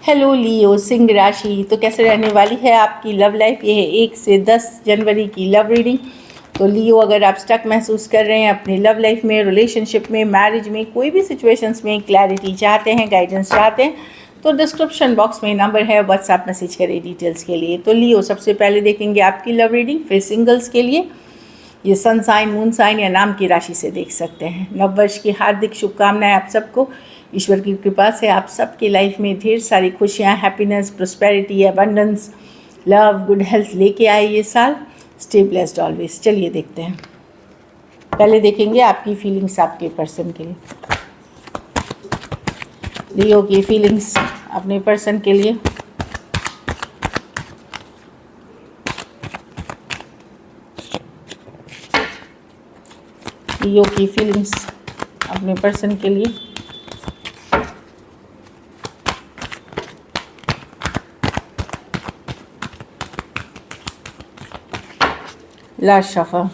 Hello लियो सिंह राशि। तो कैसे रहने वाली है आपकी लव लाइफ? ये है 1 से 10 जनवरी की लव रीडिंग। तो लियो, अगर आप स्टक महसूस कर रहे हैं अपनी लव लाइफ में, रिलेशनशिप में, मैरिज में, कोई भी सिचुएशंस में क्लैरिटी चाहते हैं, गाइडेंस चाहते हैं, तो डिस्क्रिप्शन बॉक्स में नंबर है, व्हाट्सएप मैसेज करें डिटेल्स के लिए। तो लियो, सबसे पहले देखेंगे आपकी लव रीडिंग। फिर सिंगल्स के लिए ये सन साइन, मून साइन या नाम की राशि से देख सकते हैं। नववर्ष की हार्दिक शुभकामनाएं आप सबको। ईश्वर की कृपा से आप सबकी लाइफ में ढेर सारी खुशियां, happiness, prosperity, abundance, love, good health लेके आए ये साल। Stay blessed always. चलिए देखते हैं। पहले देखेंगे आपकी फीलिंग्स आपके पर्सन के लिए। लियो की फीलिंग्स अपने पर्सन के लिए। लियो की फीलिंग्स अपने पर्सन के लिए। Last shuffle.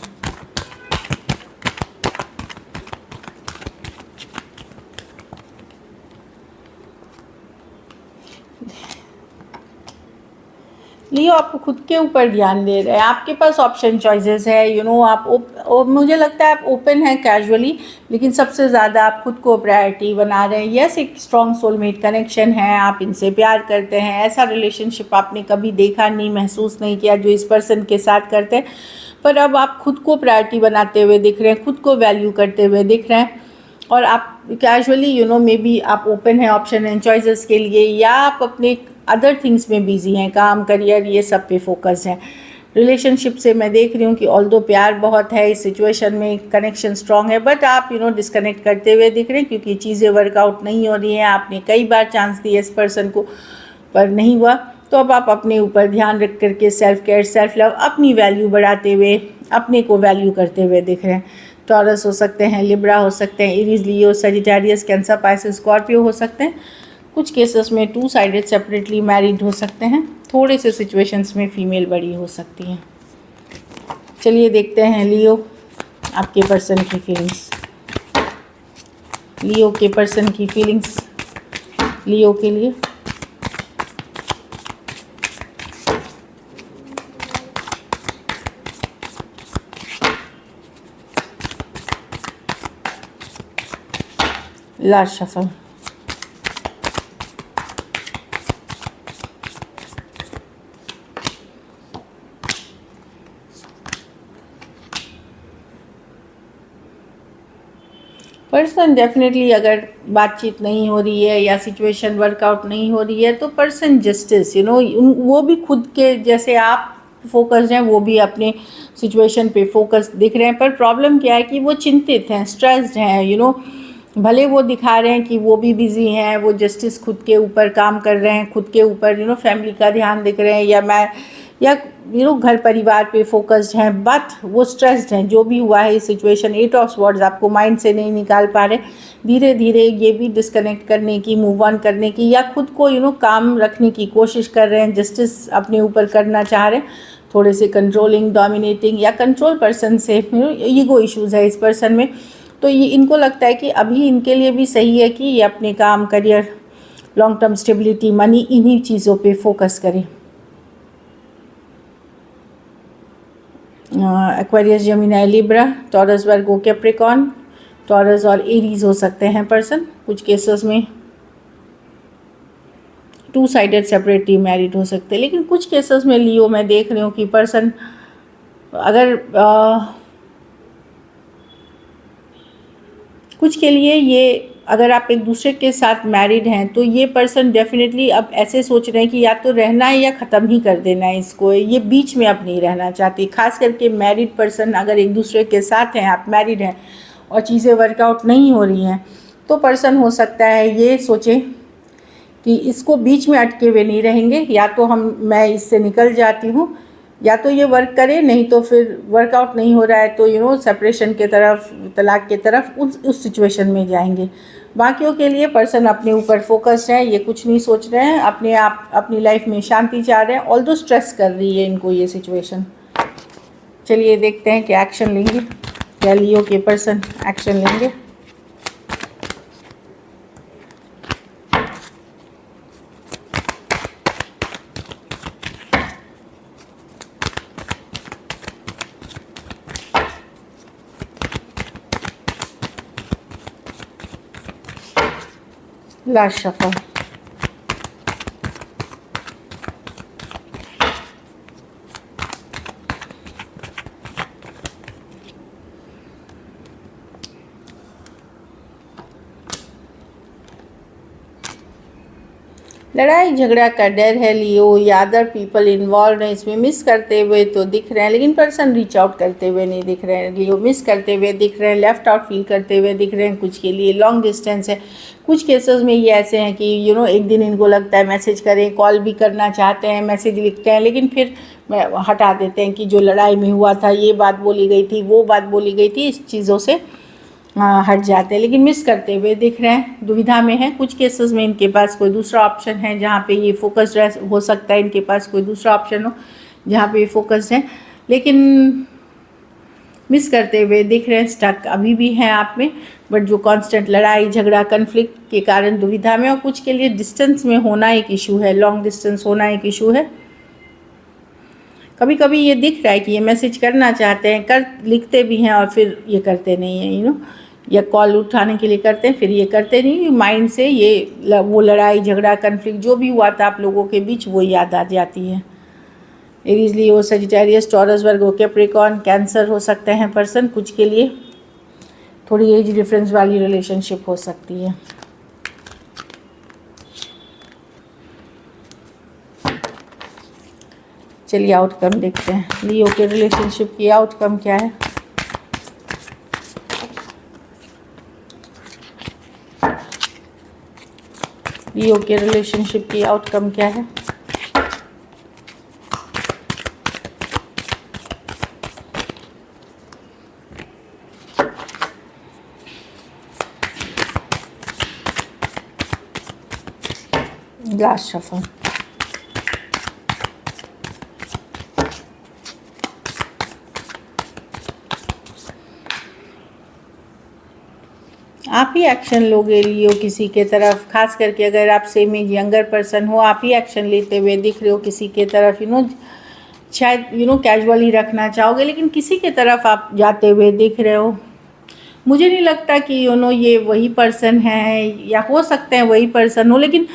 लियो, आपको खुद के ऊपर ध्यान दे रहे हैं। आपके पास ऑप्शन चॉइसेस है, आप मुझे लगता है आप ओपन हैं कैजुअली, लेकिन सबसे ज़्यादा आप खुद को प्रायोरिटी बना रहे हैं। यस, एक स्ट्रॉन्ग सोलमेट कनेक्शन है, आप इनसे प्यार करते हैं। ऐसा रिलेशनशिप आपने कभी देखा नहीं, महसूस नहीं किया जो इस पर्सन के साथ करते हैं, पर अब आप खुद को प्रायोरिटी बनाते हुए दिख रहे हैं, खुद को वैल्यू करते हुए दिख रहे हैं। और आप कैजुअली मे बी आप ओपन हैं ऑप्शन एंड चॉइसेस के लिए, या आप अपने अदर थिंग्स में बिजी हैं, काम, करियर, ये सब पे फोकस है। रिलेशनशिप से मैं देख रही हूँ कि ऑल्दो प्यार बहुत है इस सिचुएशन में, कनेक्शन स्ट्रांग है, बट आप डिस्कनेक्ट करते हुए दिख रहे हैं क्योंकि चीज़ें वर्कआउट नहीं हो रही हैं। आपने कई बार चांस दिए इस पर्सन को, पर नहीं हुआ। तो अब आप अपने ऊपर ध्यान रख करके सेल्फ केयर, सेल्फ लव, अपनी वैल्यू बढ़ाते हुए, अपने को वैल्यू करते हुए दिख रहे हैं। टॉरस हो सकते हैं, लिब्रा हो सकते हैं, Aries, Leo, Sagittarius, cancer, Pisces, Scorpio हो सकते हैं। कुछ केसेस में 2 साइडेड सेपरेटली मैरिड हो सकते हैं। थोड़े से सिचुएशंस में फीमेल बड़ी हो सकती हैं। चलिए देखते हैं लियो आपके पर्सन की फीलिंग्स। लियो के पर्सन की फीलिंग्स लियो के लिए। Last shuffle. पर्सन डेफिनेटली, अगर बातचीत नहीं हो रही है या सिचुएशन वर्कआउट नहीं हो रही है, तो पर्सन जस्टिस वो भी खुद के जैसे आप फोकस्ड हैं, वो भी अपने सिचुएशन पे फोकस दिख रहे हैं। पर प्रॉब्लम क्या है कि वो चिंतित हैं, स्ट्रेस्ड हैं। भले वो दिखा रहे हैं कि वो भी बिजी हैं, वो जस्टिस खुद के ऊपर काम कर रहे हैं, खुद के ऊपर फैमिली का ध्यान दिख रहे हैं, या घर परिवार पे फोकस्ड हैं, बट वो स्ट्रेस्ड हैं। जो भी हुआ है इस सिचुएशन, 8 ऑफ स्वॉर्ड्स आपको माइंड से नहीं निकाल पा रहे। धीरे धीरे ये भी डिस्कनेक्ट करने की, मूव ऑन करने की, या खुद को काम रखने की कोशिश कर रहे हैं, जस्टिस अपने ऊपर करना चाह रहे हैं। थोड़े से कंट्रोलिंग, डोमिनेटिंग या कंट्रोल पर्सन से ईगो इश्यूज़ है इस पर्सन में। तो ये इनको लगता है कि अभी इनके लिए भी सही है कि ये अपने काम, career, long term stability, money, इन्हीं चीज़ों पे फोकस करें। एक्वेरियस, जेमिनी, लिब्रा, टॉरस, वर्गो, कैप्रिकॉर्न, टॉरस और एरीज हो सकते हैं पर्सन। कुछ केसेस में 2 साइडेड सेपरेटली मैरिड हो सकते हैं, लेकिन कुछ केसेस में लियो मैं देख रही हूँ कि पर्सन अगर कुछ के लिए ये, अगर आप एक दूसरे के साथ मैरिड हैं तो ये पर्सन डेफिनेटली अब ऐसे सोच रहे हैं कि या तो रहना है या ख़त्म ही कर देना है इसको। ये बीच में अब नहीं रहना चाहती। खास करके मैरिड पर्सन अगर एक दूसरे के साथ हैं, आप मैरिड हैं और चीज़ें वर्कआउट नहीं हो रही हैं, तो पर्सन हो सकता है ये सोचे कि इसको बीच में अटके हुए नहीं रहेंगे, या तो मैं इससे निकल जाती हूँ, या तो ये वर्क करे, नहीं तो फिर वर्कआउट नहीं हो रहा है तो सेपरेशन के तरफ, तलाक के तरफ, उस सिचुएशन में जाएंगे। बाकियों के लिए पर्सन अपने ऊपर फोकस्ड है, ये कुछ नहीं सोच रहे हैं, अपने आप अपनी लाइफ में शांति चाह रहे हैं। ऑल्दो स्ट्रेस कर रही है इनको ये सिचुएशन। चलिए देखते हैं क्या एक्शन लेंगे, क्या लियो के पर्सन एक्शन लेंगे। Last shuffle. लड़ाई झगड़ा का डर है लियो, या अदर पीपल इन्वॉल्व हैं इसमें, मिस करते हुए तो दिख रहे हैं, लेकिन पर्सन रीच आउट करते हुए नहीं दिख रहे हैं लियो, मिस करते हुए दिख रहे हैं, लेफ्ट आउट फील करते हुए दिख रहे हैं। कुछ के लिए लॉन्ग डिस्टेंस है, कुछ केसेस में ये ऐसे हैं कि एक दिन इनको लगता है मैसेज करें, कॉल भी करना चाहते हैं, मैसेज लिखते हैं, लेकिन फिर हटा देते हैं कि जो लड़ाई में हुआ था, ये बात बोली गई थी, वो बात बोली गई थी, इस चीज़ों से हट जाते हैं, लेकिन मिस करते हुए दिख रहे हैं, दुविधा में है। कुछ केसेस में इनके पास कोई दूसरा ऑप्शन है जहाँ पे ये फोकस्ड हो सकता है, इनके पास कोई दूसरा ऑप्शन हो जहाँ पे ये फोकस्ड है, लेकिन मिस करते हुए दिख रहे हैं, स्टक अभी भी हैं आप में, बट जो कांस्टेंट लड़ाई झगड़ा कन्फ्लिक्ट के कारण दुविधा में, और कुछ के लिए डिस्टेंस में होना एक इशू है, लॉन्ग डिस्टेंस होना एक इशू है। कभी कभी ये दिख रहा है कि ये मैसेज करना चाहते हैं, लिखते भी हैं और फिर ये करते नहीं हैं, या कॉल उठाने के लिए करते हैं, फिर ये करते नहीं, माइंड से ये वो लड़ाई झगड़ा कन्फ्लिक्ट जो भी हुआ था आप लोगों के बीच वो याद आ जाती है। एरीज, लियो, सजिटेरियस, टॉरस, वर्गो, कैप्रिकॉर्न, कैंसर हो सकते हैं पर्सन। कुछ के लिए थोड़ी एज डिफरेंस वाली रिलेशनशिप हो सकती है। चलिए आउटकम देखते हैं, लियो के रिलेशनशिप की आउटकम क्या है। लियो के रिलेशनशिप की आउटकम क्या है। Last shuffle. आप ही एक्शन लोगे लियो किसी के तरफ, खास करके अगर आप सेम एज यंगर पर्सन हो, आप ही एक्शन लेते हुए दिख रहे हो किसी के तरफ, शायद कैजुअली रखना चाहोगे, लेकिन किसी के तरफ आप जाते हुए दिख रहे हो। मुझे नहीं लगता कि ये वही पर्सन है, या हो सकते हैं वही पर्सन हो, लेकिन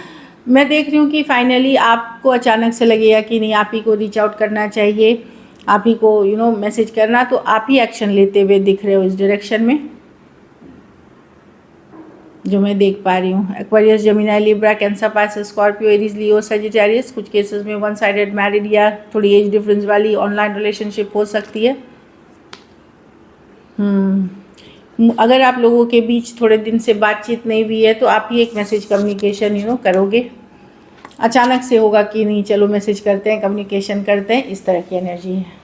मैं देख रही हूँ कि फाइनली आपको अचानक से लगेगा कि नहीं, आप ही को रीच आउट करना चाहिए, आप ही को मैसेज करना, तो आप ही एक्शन लेते हुए दिख रहे हो इस डायरेक्शन में, जो मैं देख पा रही हूँ। Aquarius, Gemini, Libra, Cancer, Pisces, Scorpio, Aries, Leo, Sagittarius. कुछ केसेस में वन साइडेड मैरिड या थोड़ी एज डिफरेंस वाली ऑनलाइन रिलेशनशिप हो सकती है। अगर आप लोगों के बीच थोड़े दिन से बातचीत नहीं हुई है तो आप ही एक मैसेज कम्युनिकेशन करोगे, अचानक से होगा कि नहीं चलो मैसेज करते हैं, कम्युनिकेशन करते हैं, इस तरह की एनर्जी है।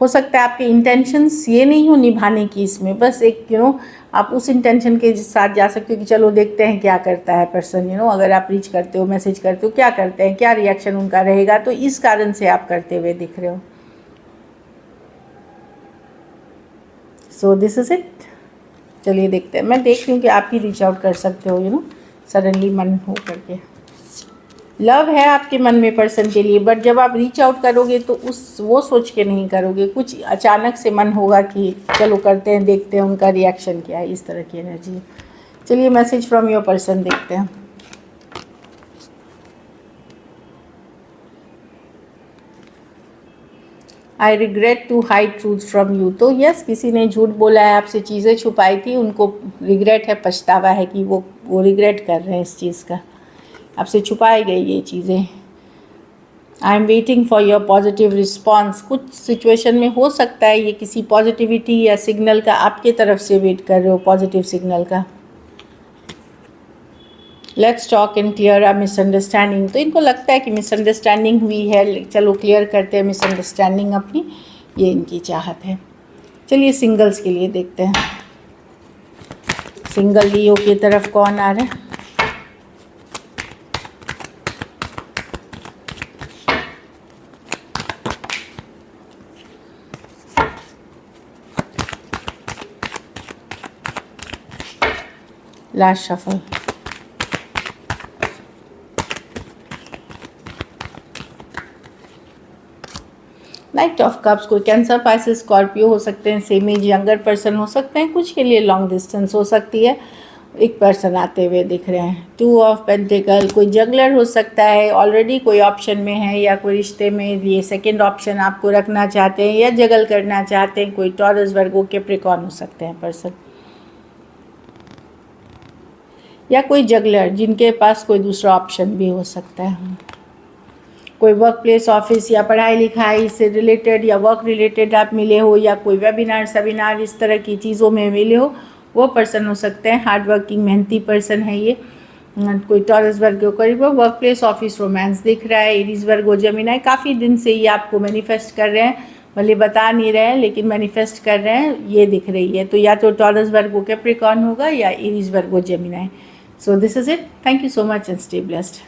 हो सकता है आपके इंटेंशंस ये नहीं हो निभाने की, इसमें बस एक आप उस इंटेंशन के साथ जा सकते हो कि चलो देखते हैं क्या करता है पर्सन, अगर आप रीच करते हो, मैसेज करते हो, क्या करते हैं, क्या रिएक्शन उनका रहेगा, तो इस कारण से आप करते हुए दिख रहे हो। So this is it. चलिए देखते हैं, मैं देख रही हूँ कि आप ही रीच आउट कर सकते हो सडनली मन हो करके। लव है आपके मन में पर्सन के लिए, बट जब आप रीच आउट करोगे तो वो सोच के नहीं करोगे, कुछ अचानक से मन होगा कि चलो करते हैं, देखते हैं उनका रिएक्शन क्या है, इस तरह की एनर्जी है। चलिए मैसेज फ्रॉम योर पर्सन देखते हैं। I regret to hide truth from you. तो यस, किसी ने झूठ बोला है आपसे, चीज़ें छुपाई थी, उनको रिग्रेट है, पछतावा है कि वो रिग्रेट कर रहे हैं इस चीज़ का, आपसे छुपाई गई ये चीज़ें। I am waiting for your positive response. कुछ सिचुएशन में हो सकता है ये किसी पॉजिटिविटी या सिग्नल का आपके तरफ से वेट कर रहे हो, पॉजिटिव सिग्नल का। Let's talk and clear a misunderstanding. तो इनको लगता है कि मिसअंडरस्टैंडिंग हुई है, चलो क्लियर करते हैं मिसअंडरस्टैंडिंग अपनी, ये इनकी चाहत है। चलिए सिंगल्स के लिए देखते हैं, सिंगल लियो की तरफ कौन आ रहा है। Last shuffle. Night of cups, कोई कैंसर, पाइसेस, स्कॉर्पियो हो सकते हैं, सेम एज यंगर पर्सन हो सकते हैं, कुछ के लिए लॉन्ग डिस्टेंस हो सकती है। एक पर्सन आते हुए दिख रहे हैं। 2 ऑफ पेंटिकल, कोई जगलर हो सकता है, ऑलरेडी कोई ऑप्शन में है या कोई रिश्ते में ये सेकंड ऑप्शन आपको रखना चाहते हैं या जगल करना चाहते हैं। कोई टॉरस, वर्गो, कैप्रिकॉर्न हो सकते हैं पर्सन, या कोई जगलर जिनके पास कोई दूसरा ऑप्शन भी हो सकता है। कोई वर्क प्लेस, ऑफिस या पढ़ाई लिखाई से रिलेटेड या वर्क रिलेटेड आप मिले हो, या कोई वेबिनार, सेमिनार इस तरह की चीज़ों में मिले हो, वो पर्सन हो सकते हैं। हार्ड वर्किंग, मेहनती पर्सन है ये। कोई टॉरस, वर्गो, करीब वर्क प्लेस, ऑफिस, रोमांस दिख रहा है। एरीज, वर्गो, जेमिनी काफ़ी दिन से ये आपको मैनिफेस्ट कर रहे हैं, भले बता नहीं रहे हैं लेकिन मैनिफेस्ट कर रहे हैं, ये दिख रही है। तो या तो टॉरस, वर्गो, कैप्रिकॉर्न होगा या Aries, Virgo, Gemini. So this is it. Thank you so much and stay blessed.